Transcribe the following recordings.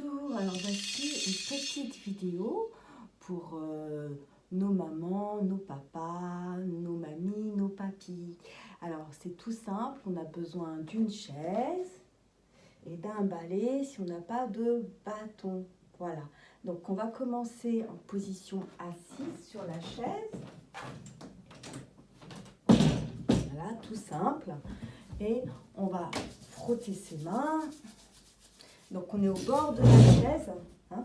Bonjour, alors voici une petite vidéo pour nos mamans, nos papas, nos mamies, nos papis. Alors c'est tout simple, on a besoin d'une chaise et d'un balai si on n'a pas de bâton. Voilà, donc on va commencer en position assise sur la chaise. Voilà, tout simple. Et on va frotter ses mains. Donc on est au bord de la chaise, hein,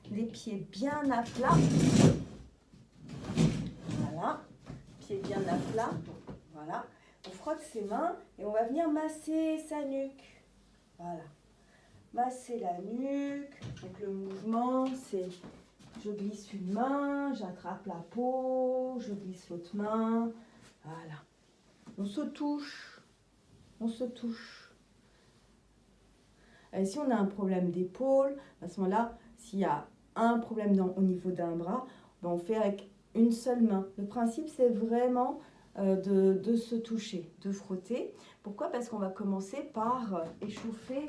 les pieds bien à plat. Voilà, pieds bien à plat. Voilà, on frotte ses mains et on va venir masser sa nuque. Voilà, masser la nuque. Donc le mouvement, c'est je glisse une main, j'attrape la peau, je glisse l'autre main. Voilà, on se touche, on se touche. Et si on a un problème d'épaule, à ce moment-là, s'il y a un problème au niveau d'un bras, ben on fait avec une seule main. Le principe, c'est vraiment de se toucher, de frotter. Pourquoi? Parce qu'on va commencer par échauffer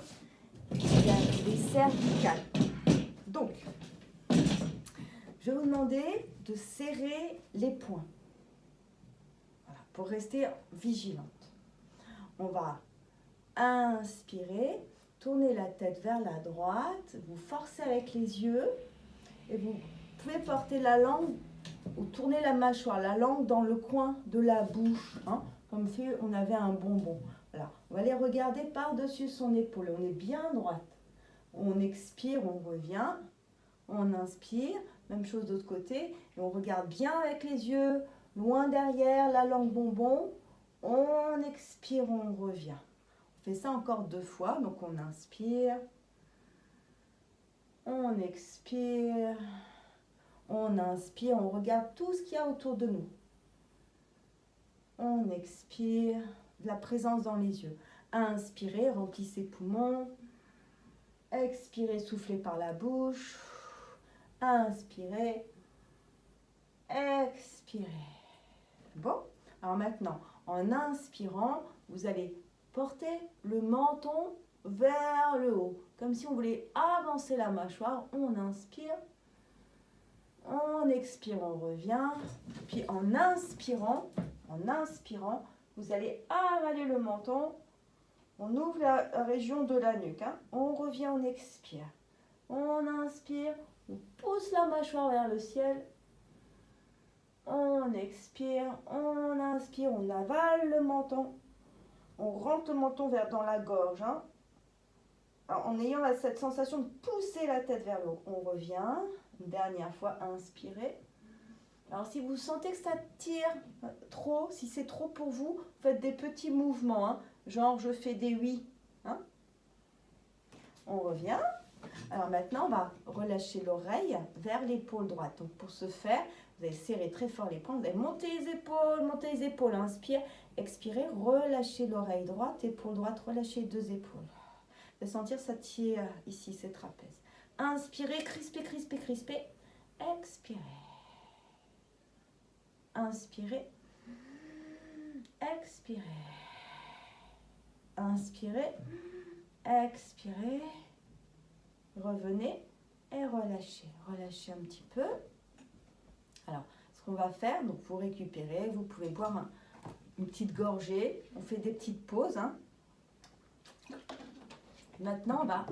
les cervicales. Donc, je vais vous demander de serrer les poings, voilà, pour rester vigilante. On va inspirer. Tournez la tête vers la droite, vous forcez avec les yeux et vous pouvez porter la langue ou tourner la mâchoire, la langue dans le coin de la bouche, hein, comme si on avait un bonbon. Voilà. On va aller regarder par-dessus son épaule, on est bien droite. On expire, on revient, on inspire, même chose de l'autre côté, et on regarde bien avec les yeux, loin derrière, la langue bonbon, on expire, on revient. On fait ça encore 2 fois, donc on inspire, on expire, on inspire, on regarde tout ce qu'il y a autour de nous. On expire, de la présence dans les yeux. Inspirez, remplissez les poumons. Expirez, soufflez par la bouche. Inspirez, expirez. Bon, alors maintenant, en inspirant, vous allez porter le menton vers le haut, comme si on voulait avancer la mâchoire. On inspire, on expire, on revient. Puis en inspirant, vous allez avaler le menton. On ouvre la région de la nuque. Hein. On revient, on expire. On inspire, on pousse la mâchoire vers le ciel. On expire, on inspire, on avale le menton. On rentre le menton dans la gorge, hein. Alors, en ayant cette sensation de pousser la tête vers le haut. On revient, une dernière fois, inspirez. Alors si vous sentez que ça tire trop, si c'est trop pour vous, faites des petits mouvements, hein, genre je fais des oui. Hein. On revient. Alors maintenant, on va relâcher l'oreille vers l'épaule droite. Donc pour ce faire, vous allez serrer très fort les poings, vous allez monter les épaules, inspire, expirez, relâchez l'oreille droite, épaule droite, relâchez les 2 épaules. Vous allez sentir ça tire ici, ces trapèzes. Inspirez, crispez, crispez, crispez, expirez. Inspirez, expirez. Inspirez, expirez. Revenez et relâchez. Relâchez un petit peu. Alors, ce qu'on va faire, donc vous récupérez, vous pouvez boire une petite gorgée. On fait des petites pauses. Hein. Maintenant, on va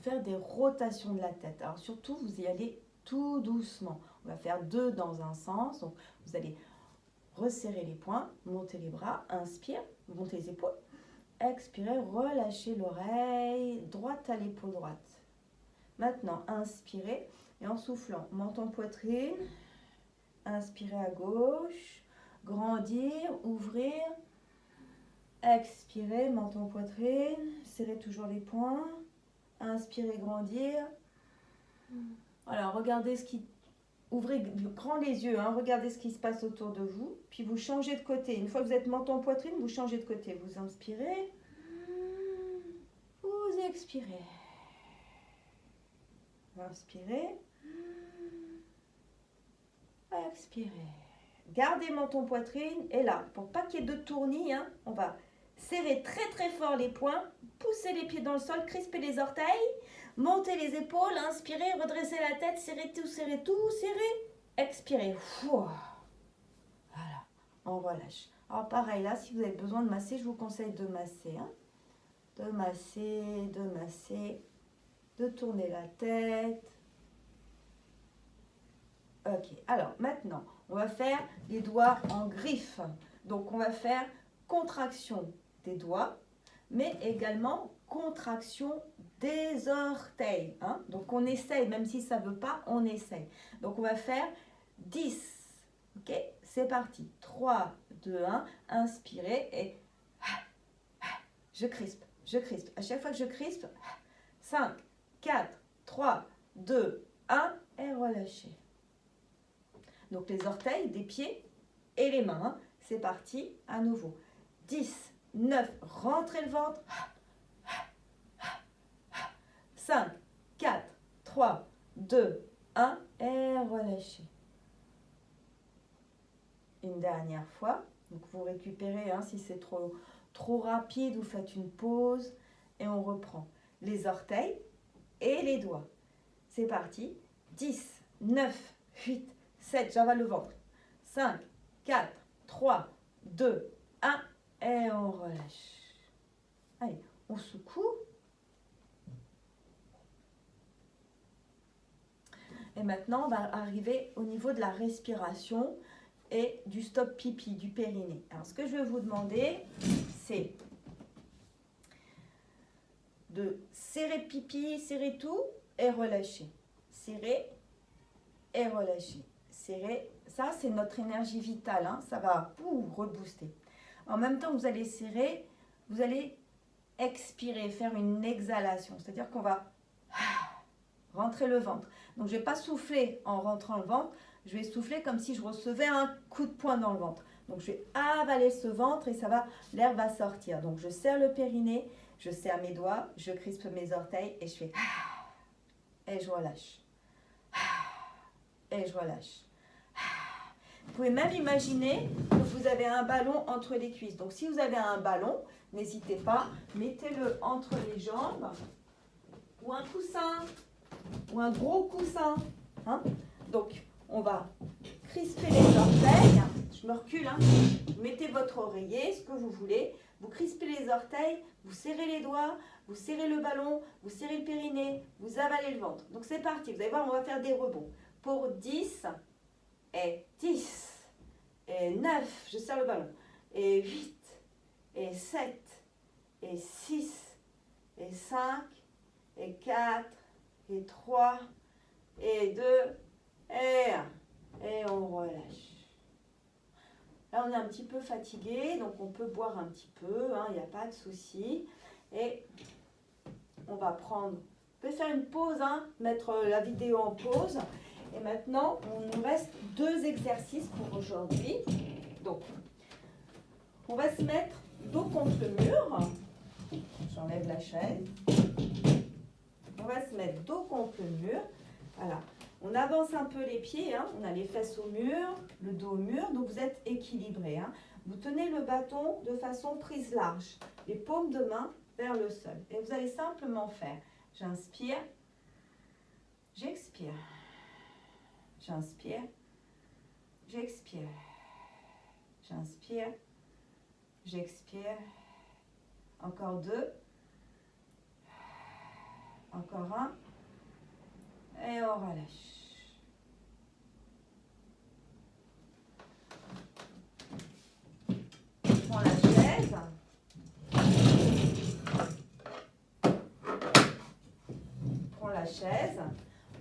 faire des rotations de la tête. Alors, surtout, vous y allez tout doucement. On va faire 2 dans un sens. Donc, vous allez resserrer les poings, monter les bras, inspire, vous montez les épaules. Expirez, relâchez l'oreille, droite à l'épaule droite. Maintenant, inspirez et en soufflant, menton poitrine, inspirez à gauche, grandir, ouvrir, expirez, menton poitrine, serrez toujours les poings, inspirez, grandir. Voilà, regardez ouvrez grand les yeux, hein, regardez ce qui se passe autour de vous, puis vous changez de côté. Une fois que vous êtes menton poitrine, vous changez de côté. Vous inspirez, vous expirez. Inspirez, expirez. Gardez menton poitrine et là, pour pas qu'il y ait de tournis, hein, on va serrer très très fort les poings, pousser les pieds dans le sol, crisper les orteils, Montez les épaules, inspirez, redressez la tête, serrez tout, serrez. Expirez. Voilà, on relâche. Alors pareil, là, si vous avez besoin de masser, je vous conseille de masser. Hein. De masser, de tourner la tête. Ok, alors maintenant, on va faire les doigts en griffe. Donc, on va faire contraction des doigts, mais également contraction des orteils. Hein. Donc, on essaye, même si ça ne veut pas, on essaye. Donc, on va faire 10. Ok, c'est parti. 3, 2, 1. Inspirez et je crispe. À chaque fois que je crispe, 5, 4, 3, 2, 1 et relâchez. Donc les orteils des pieds et les mains. Hein. C'est parti, à nouveau. 10, 9, rentrez le ventre. 5, 4, 3, 2, 1 et relâchez. Une dernière fois. Donc vous récupérez, hein, si c'est trop rapide, vous faites une pause et on reprend. Les orteils et les doigts. C'est parti. 10, 9, 8, 7, j'avale le ventre. 5, 4, 3, 2, 1 et on relâche. Allez, on secoue. Et maintenant, on va arriver au niveau de la respiration et du stop pipi, du périnée. Alors, ce que je vais vous demander, c'est de serrer pipi, serrer tout et relâcher. Serrer et relâcher. Serrer, ça c'est notre énergie vitale, hein, ça va rebooster. En même temps que vous allez serrer, vous allez expirer, faire une exhalation, c'est-à-dire qu'on va rentrer le ventre. Donc je ne vais pas souffler en rentrant le ventre, je vais souffler comme si je recevais un coup de poing dans le ventre. Donc je vais avaler ce ventre et l'air va sortir. Donc je serre le périnée, je serre mes doigts, je crispe mes orteils et je fais et je relâche. Et je relâche. Vous pouvez même imaginer que vous avez un ballon entre les cuisses. Donc si vous avez un ballon, n'hésitez pas, mettez-le entre les jambes ou un coussin ou un gros coussin. Hein. Donc on va crisper les orteils. Je me recule. Hein. Mettez votre oreiller, ce que vous voulez. Vous crispez les orteils, vous serrez les doigts, vous serrez le ballon, vous serrez le périnée, vous avalez le ventre. Donc c'est parti. Vous allez voir, on va faire des rebonds. Pour 10 et 10 et 9, je serre le ballon, et 8 et 7 et 6 et 5 et 4 et 3 et 2 et 1 et on relâche. Là on est un petit peu fatigué, donc on peut boire un petit peu, il n'y a pas de souci. Et on va prendre, on peut faire une pause, mettre la vidéo en pause. Et maintenant, on nous reste 2 exercices pour aujourd'hui. Donc, on va se mettre dos contre le mur. J'enlève la chaise. On va se mettre dos contre le mur. Voilà. On avance un peu les pieds. On a les fesses au mur, le dos au mur. Donc, vous êtes équilibré. Vous tenez le bâton de façon prise large. Les paumes de main vers le sol. Et vous allez simplement faire. J'inspire. J'expire. J'inspire, j'expire, j'inspire, j'expire, encore 2, encore 1, et on relâche. Prends la chaise. Prends la chaise.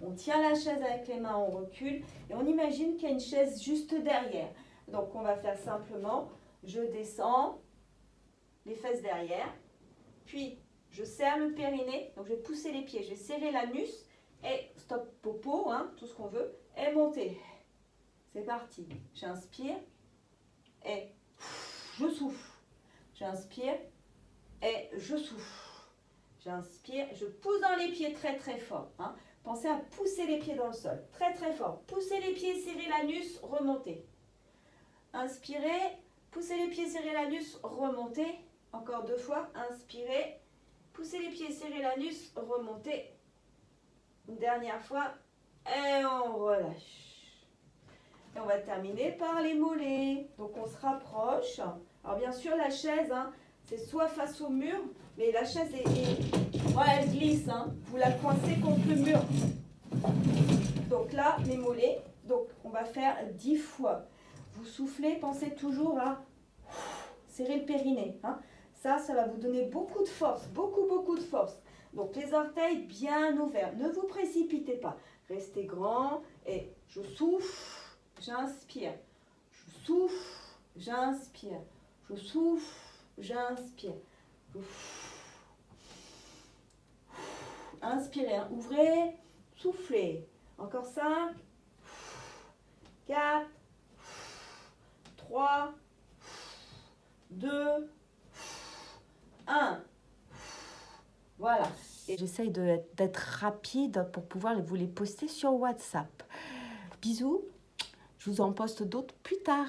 On tient la chaise avec les mains, on recule et on imagine qu'il y a une chaise juste derrière. Donc on va faire simplement, je descends, les fesses derrière, puis je serre le périnée, donc je vais pousser les pieds, je vais serrer l'anus et stop popo, tout ce qu'on veut, et monter. C'est parti. J'inspire et je souffle. J'inspire et je souffle. J'inspire, je pousse dans les pieds très très fort. Pensez à pousser les pieds dans le sol, très très fort. Poussez les pieds, serrez l'anus, remontez. Inspirez, poussez les pieds, serrez l'anus, remontez. Encore 2 fois, inspirez, poussez les pieds, serrez l'anus, remontez. Une dernière fois. Et on relâche. Et on va terminer par les mollets. Donc on se rapproche. Alors bien sûr la chaise, hein, c'est soit face au mur, mais la chaise ouais, elle glisse. Hein. Vous la coincez contre le mur. Donc là, les mollets. Donc on va faire 10 fois. Vous soufflez, pensez toujours à serrer le périnée. Hein. Ça va vous donner beaucoup de force, beaucoup de force. Donc les orteils bien ouverts. Ne vous précipitez pas. Restez grand et je souffle, j'inspire. Je souffle, j'inspire. Je souffle, j'inspire. Inspirez, hein. Ouvrez, soufflez. Encore 5, 4, 3, 2, 1. Voilà. Et j'essaye d'être rapide pour pouvoir vous les poster sur WhatsApp. Bisous. Je vous en poste d'autres plus tard.